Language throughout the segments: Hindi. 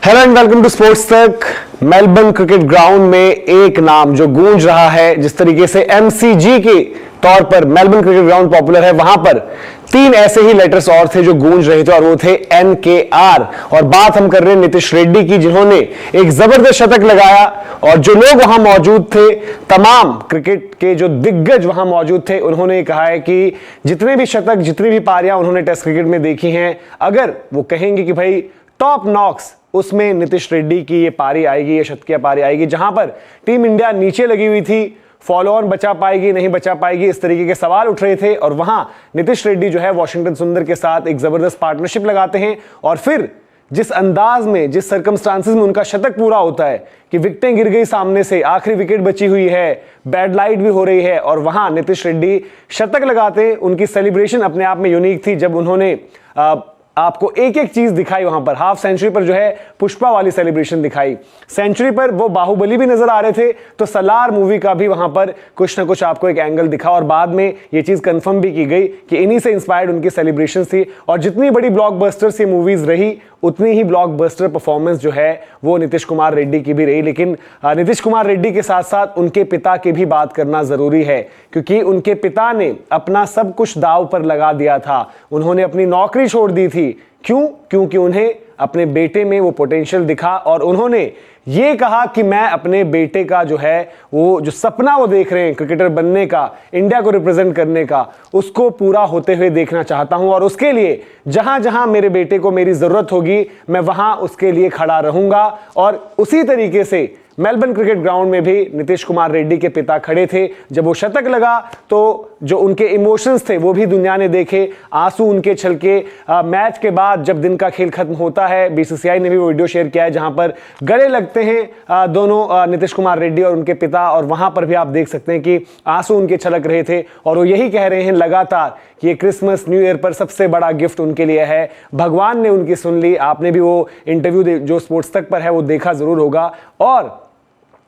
Hello and welcome to sports Tak. Melbourne cricket ground में एक नाम जो गूंज रहा है, जिस तरीके से एमसीजी के तौर पर मेलबर्न क्रिकेट ग्राउंड पॉपुलर है, वहां पर तीन ऐसे ही लेटर्स और थे जो गूंज रहे थे और वो थे एनकेआर। और बात हम कर रहे हैं नीतीश रेड्डी की, जिन्होंने एक जबरदस्त शतक लगाया और जो लोग वहां मौजूद थे, तमाम क्रिकेट के जो दिग्गज वहां मौजूद थे, उन्होंने कहा है कि जितने भी शतक, जितनी भी पारियां उन्होंने टेस्ट क्रिकेट में देखी हैं, अगर वो कहेंगे कि भाई टॉप नॉक्स, उसमें नीतीश रेड्डी की ये पारी आएगी, ये शतकीय पारी आएगी। जहां पर टीम इंडिया नीचे लगी हुई थी, फॉलो ऑन बचा पाएगी नहीं बचा पाएगी, इस तरीके के सवाल उठ रहे थे। और वहां नीतीश रेड्डी जो है वॉशिंगटन सुंदर के साथ एक जबरदस्त पार्टनरशिप लगाते हैं और फिर जिस अंदाज में, जिस सर्कमस्टांसेस में उनका शतक पूरा होता है कि विकेटें गिर गई सामने से, आखिरी विकेट बची हुई है, बैड लाइट भी हो रही है और वहां नीतीश रेड्डी शतक लगाते हैं। उनकी सेलिब्रेशन अपने आप में यूनिक थी, जब उन्होंने आपको एक एक चीज दिखाई। वहां पर हाफ सेंचुरी पर जो है पुष्पा वाली सेलिब्रेशन दिखाई, सेंचुरी पर वो बाहुबली भी नजर आ रहे थे, तो सलार मूवी का भी वहां पर कुछ ना कुछ आपको एक एंगल दिखा और बाद में ये चीज कंफर्म भी की गई कि इन्हीं से इंस्पायर्ड उनकी सेलिब्रेशन थी। और जितनी बड़ी ब्लॉकबस्टर्स ये मूवीज रही, उतनी ही ब्लॉकबस्टर परफॉर्मेंस जो है वो नीतीश कुमार रेड्डी की भी रही। लेकिन नीतीश कुमार रेड्डी के साथ साथ उनके पिता की भी बात करना जरूरी है, क्योंकि उनके पिता ने अपना सब कुछ दांव पर लगा दिया था। उन्होंने अपनी नौकरी छोड़ दी थी। क्यों? क्योंकि उन्हें अपने बेटे में वो पोटेंशियल दिखा और उन्होंने ये कहा कि मैं अपने बेटे का जो है वो जो सपना वो देख रहे हैं क्रिकेटर बनने का, इंडिया को रिप्रेजेंट करने का, उसको पूरा होते हुए देखना चाहता हूं और उसके लिए जहां जहां मेरे बेटे को मेरी जरूरत होगी, मैं वहां उसके लिए खड़ा रहूंगा। और उसी तरीके से मेलबर्न क्रिकेट ग्राउंड में भी नीतीश कुमार रेड्डी के पिता खड़े थे। जब वो शतक लगा तो जो उनके इमोशंस थे वो भी दुनिया ने देखे, आंसू उनके छलके। मैच के बाद जब दिन का खेल खत्म होता है, बीसीसीआई ने भी वो वीडियो शेयर किया है जहां पर गले लगते हैं दोनों नीतीश कुमार रेड्डी और उनके पिता, और वहां पर भी आप देख सकते हैं कि आंसू उनके छलक रहे थे और वो यही कह रहे हैं लगातार कि ये क्रिसमस न्यू ईयर पर सबसे बड़ा गिफ्ट उनके लिए है। भगवान ने उनकी सुन ली। आपने भी वो इंटरव्यू जो स्पोर्ट्स तक पर है वो देखा जरूर होगा। और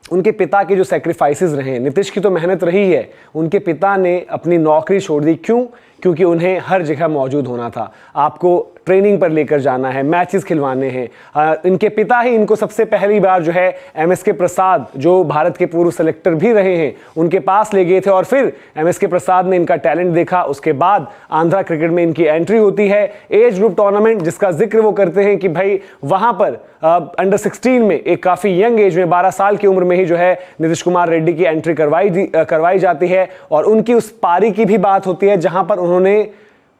उनके पिता के जो सैक्रिफाइसेस रहे, नीतीश की तो मेहनत रही है, उनके पिता ने अपनी नौकरी छोड़ दी। क्यों? क्योंकि उन्हें हर जगह मौजूद होना था। आपको ट्रेनिंग पर लेकर जाना है, मैचेस खिलवाने हैं। इनके पिता ही इनको सबसे पहली बार जो है एमएसके प्रसाद, जो भारत के पूर्व सेलेक्टर भी रहे हैं, उनके पास ले गए थे और फिर एमएसके प्रसाद ने इनका टैलेंट देखा। उसके बाद आंध्रा क्रिकेट में इनकी एंट्री होती है। एज ग्रुप टूर्नामेंट जिसका जिक्र वो करते हैं कि भाई वहां पर अंडर 16 में एक काफी यंग एज में 12 साल की उम्र में ही जो है नीतीश कुमार रेड्डी की एंट्री करवाई जाती है। और उनकी उस पारी की भी बात होती है जहां पर उन्होंने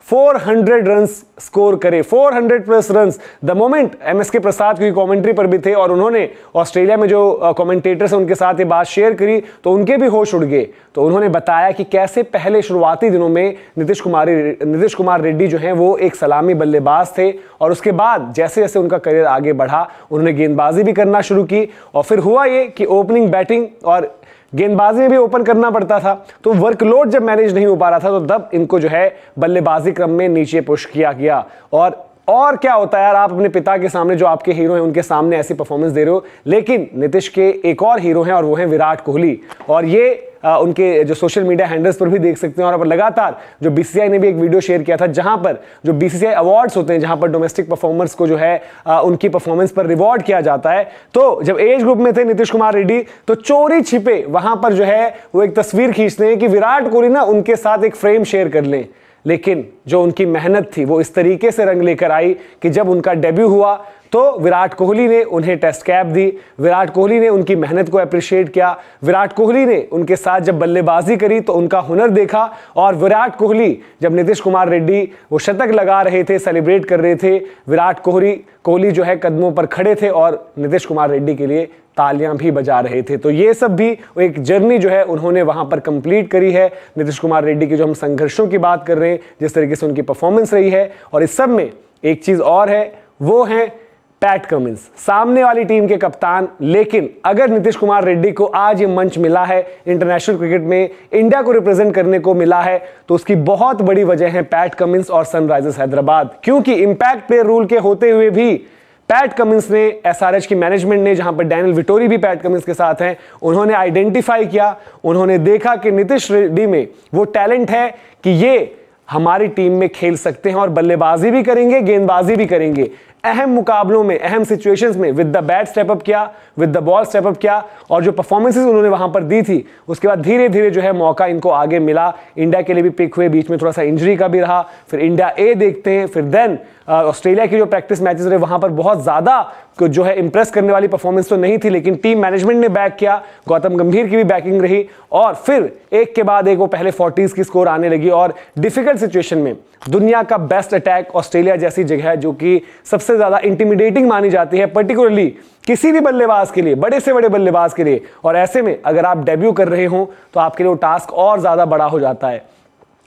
400 रन्स स्कोर करे, 400 plus runs. The moment MSK Prasad की कमेंट्री पर भी थे और उन्होंने ऑस्ट्रेलिया में जो कमेंटेटर्स हैं उनके साथ ये बात शेयर करी तो उनके भी होश उड़ गए। तो उन्होंने बताया कि कैसे पहले शुरुआती दिनों में नीतीश कुमार रेड्डी जो हैं वो एक सलामी बल्लेबाज थे और उसके बाद जैसे जैसे उनका करियर आगे बढ़ा, उन्होंने गेंदबाजी भी करना शुरू की और फिर हुआ ये कि ओपनिंग, बैटिंग और गेंदबाजी में भी ओपन करना पड़ता था। तो वर्कलोड जब मैनेज नहीं हो पा रहा था तो तब इनको जो है बल्लेबाजी क्रम में नीचे पुश किया गया। और क्या होता है यार, आप अपने पिता के सामने, जो आपके हीरो हैं, उनके सामने ऐसी परफॉर्मेंस दे रहे हो। लेकिन नीतीश के एक और हीरो हैं और वो हैं विराट कोहली। और ये उनके जो सोशल मीडिया हैंडल्स पर भी देख सकते हैं। और लगातार जो बीसीसीआई ने भी एक वीडियो शेयर किया था जहां पर जो बीसीसीआई अवार्ड्स होते हैं, जहां पर डोमेस्टिक परफॉर्मर्स को जो है उनकी परफॉर्मेंस पर रिवॉर्ड किया जाता है। तो जब एज ग्रुप में थे नीतीश कुमार रेड्डी, तो चोरी छिपे वहां पर जो है वो एक तस्वीर खींचते हैं कि विराट कोहली ना उनके साथ एक फ्रेम शेयर कर लें। लेकिन जो उनकी मेहनत थी वो इस तरीके से रंग लेकर आई कि जब उनका डेब्यू हुआ तो विराट कोहली ने उन्हें टेस्ट कैप दी, विराट कोहली ने उनकी मेहनत को अप्रिशिएट किया, विराट कोहली ने उनके साथ जब बल्लेबाजी करी तो उनका हुनर देखा। और विराट कोहली जब नीतीश कुमार रेड्डी वो शतक लगा रहे थे, सेलिब्रेट कर रहे थे, विराट कोहली जो है कदमों पर खड़े थे और नीतीश कुमार रेड्डी के लिए तालियां भी बजा रहे थे। तो ये सब भी एक जर्नी जो है उन्होंने वहां पर कंप्लीट करी है। नीतीश कुमार रेड्डी के जो हम संघर्षों की बात कर रहे हैं, जिस तरीके से उनकी परफॉर्मेंस रही है, और इस सब में एक चीज और है, वो है पैट कमिंस, सामने वाली टीम के कप्तान। लेकिन अगर नीतीश कुमार रेड्डी को आज ये मंच मिला है, इंटरनेशनल क्रिकेट में इंडिया को रिप्रेजेंट करने को मिला है, तो उसकी बहुत बड़ी वजह है पैट कमिंस और सनराइजर्स हैदराबाद। क्योंकि इंपैक्ट प्लेयर रूल के होते हुए भी पैट कमिंस ने, एसआरएच की मैनेजमेंट ने, जहां पर डैनियल विटोरी भी पैट कमिंस के साथ हैं, उन्होंने आइडेंटिफाई किया, उन्होंने देखा कि नीतीश रेड्डी में वो टैलेंट है कि ये हमारी टीम में खेल सकते हैं और बल्लेबाजी भी करेंगे, गेंदबाजी भी करेंगे। अहम मुकाबलों में, अहम सिचुएशंस में with the bat step up किया, with the ball step up किया, और जो परफॉर्मेंसेस उन्होंने वहां पर दी थी उसके बाद धीरे धीरे जो है मौका इनको आगे मिला। इंडिया के लिए भी पिक हुए, बीच में थोड़ा सा इंजरी का भी रहा, फिर इंडिया ए देखते हैं, फिर देन ऑस्ट्रेलिया की जो प्रैक्टिस मैचेस रहे वहां पर बहुत ज्यादा जो है इंप्रेस करने वाली परफॉर्मेंस तो नहीं थी, लेकिन टीम मैनेजमेंट ने बैक किया, गौतम गंभीर की भी बैकिंग रही, और फिर एक के बाद एक वो पहले 40s की स्कोर आने लगी। और डिफिकल्ट सिचुएशन में दुनिया का बेस्ट अटैक ऑस्ट्रेलिया जैसी जगह है जो कि सबसे ज्यादा इंटिमिडेटिंग मानी जाती है, पर्टिकुलरली किसी भी बल्लेबाज के लिए, बड़े से बड़े बल्लेबाज के लिए, और ऐसे में अगर आप डेब्यू कर रहे हो तो आपके लिए वो टास्क और ज्यादा बड़ा हो जाता है।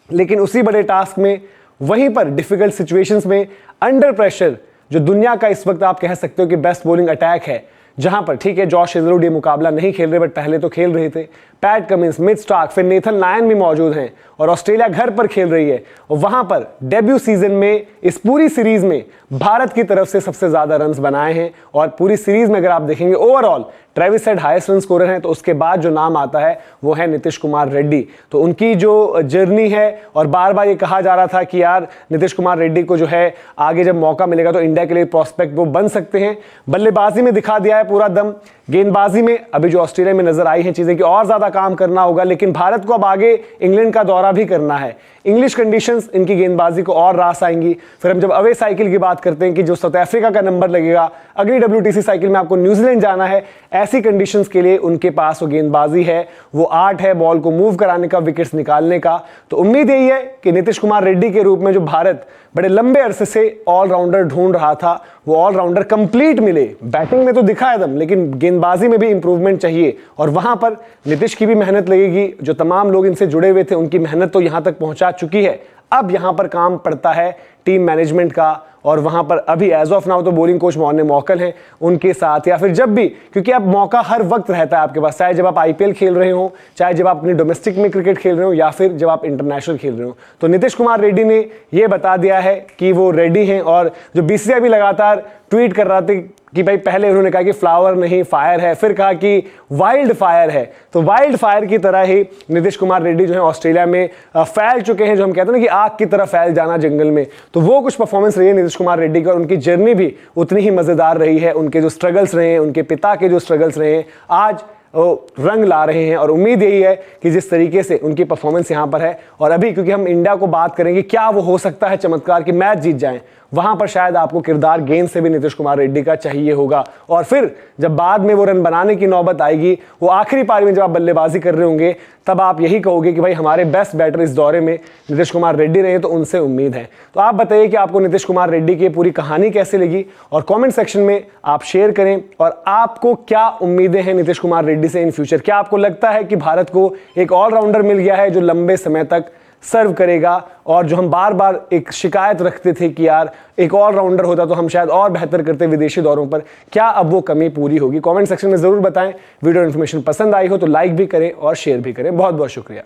लेकिन उसी बड़े टास्क में, वहीं पर डिफिकल्ट सिचुएशंस में, अंडर प्रेशर, जो दुनिया का इस वक्त आप कह सकते हो कि बेस्ट बॉलिंग अटैक है, जहां पर ठीक है जॉश हेजलवुड ये मुकाबला नहीं खेल रहे बट पहले तो खेल रहे थे, पैट कमिंस, मिच स्टार्क, फिर नेथन लायन भी मौजूद हैं, और ऑस्ट्रेलिया घर पर खेल रही है, और वहां पर डेब्यू सीजन में इस पूरी सीरीज में भारत की तरफ से सबसे ज्यादा रन्स बनाए हैं। और पूरी सीरीज में अगर आप देखेंगे overall Travis head highest run scorer हैं, तो उसके बाद जो नाम आता है वो है नीतीश कुमार रेड्डी। तो उनकी जो जर्नी है, और बार बार ये कहा जा रहा था कि यार नीतीश कुमार रेड्डी को जो है आगे जब मौका मिलेगा तो इंडिया के लिए प्रोस्पेक्ट वो बन सकते हैं। बल्लेबाजी में दिखा दिया है पूरा दम, गेंदबाजी में अभी जो ऑस्ट्रेलिया में नजर आई है चीजें कि और ज्यादा काम करना होगा, लेकिन भारत को अब आगे इंग्लैंड का दौरा भी करना है। इंग्लिश कंडीशंस इनकी गेंदबाजी को और रास आएंगी। फिर हम जब अवे साइकिल की बात करते हैं कि जो साउथ अफ्रीका का नंबर लगेगा, अगली WTC साइकिल में आपको न्यूजीलैंड जाना है, ऐसी कंडीशंस के लिए उनके पास वो गेंदबाजी है, वो आर्ट है बॉल को मूव कराने का, विकेट्स निकालने का। तो उम्मीद यही है कि नीतीश कुमार रेड्डी के रूप में जो भारत बड़े लंबे अरसे से ऑलराउंडर ढूंढ रहा था, वो ऑलराउंडर कंप्लीट मिले। बैटिंग में तो दिखा है दम, लेकिन गेंदबाजी में भी इंप्रूवमेंट चाहिए, और वहां पर नीतीश की भी मेहनत लगेगी। जो तमाम लोग इनसे जुड़े हुए थे उनकी मेहनत तो यहां तक पहुंचा चुकी है, अब यहां पर काम पड़ता है टीम मैनेजमेंट का, और वहां पर अभी एज ऑफ नाउ तो बॉलिंग कोच मौने मौकल हैं उनके साथ, या फिर जब भी, क्योंकि अब मौका हर वक्त रहता है आपके पास, चाहे जब आप IPL खेल रहे हो, चाहे जब आप अपनी डोमेस्टिक में क्रिकेट खेल रहे हो, या फिर जब आप इंटरनेशनल खेल रहे हो। तो नीतीश कुमार रेड्डी ने यह बता दिया है कि वो रेडी हैं, और जो BCCI भी लगातार ट्वीट कर रहा था कि भाई पहले उन्होंने कहा कि फ्लावर नहीं फायर है, फिर कहा कि वाइल्ड फायर है, तो वाइल्ड फायर की तरह ही नीतीश कुमार रेड्डी जो है ऑस्ट्रेलिया में फैल चुके हैं, जो हम कहते हैं ना कि आग की तरह फैल जाना जंगल में। तो वो कुछ परफॉर्मेंस रही है नीतीश कुमार रेड्डी का, और उनकी जर्नी भी उतनी ही मजेदार रही है। उनके जो स्ट्रगल्स रहे हैं, उनके पिता के जो स्ट्रगल्स रहे हैं, आज वो रंग ला रहे हैं, और उम्मीद यही है कि जिस तरीके से उनकी परफॉर्मेंस यहां पर है, और अभी क्योंकि हम इंडिया को बात करेंगे क्या वो हो सकता है चमत्कार कि मैच जीत जाएं, वहां पर शायद आपको किरदार गेंद से भी नीतीश कुमार रेड्डी का चाहिए होगा। और फिर जब बाद में वो रन बनाने की नौबत आएगी, वो आखिरी पारी में जब आप बल्लेबाजी कर रहे होंगे, तब आप यही कहोगे कि भाई हमारे बेस्ट बैटर इस दौरे में नीतीश कुमार रेड्डी रहे, तो उनसे उम्मीद है। तो आप बताइए कि आपको नीतीश कुमार रेड्डी की पूरी कहानी कैसे लगी, और कमेंट सेक्शन में आप शेयर करें, और आपको क्या उम्मीदें हैं नीतीश कुमार रेड्डी से इन फ्यूचर। क्या आपको लगता है कि भारत को एक ऑलराउंडर मिल गया है जो लंबे समय तक सर्व करेगा, और जो हम बार बार एक शिकायत रखते थे कि यार एक ऑलराउंडर होता तो हम शायद और बेहतर करते विदेशी दौरों पर, क्या अब वो कमी पूरी होगी? कमेंट सेक्शन में जरूर बताएं। वीडियो इन्फॉर्मेशन पसंद आई हो तो लाइक भी करें और शेयर भी करें। बहुत बहुत शुक्रिया।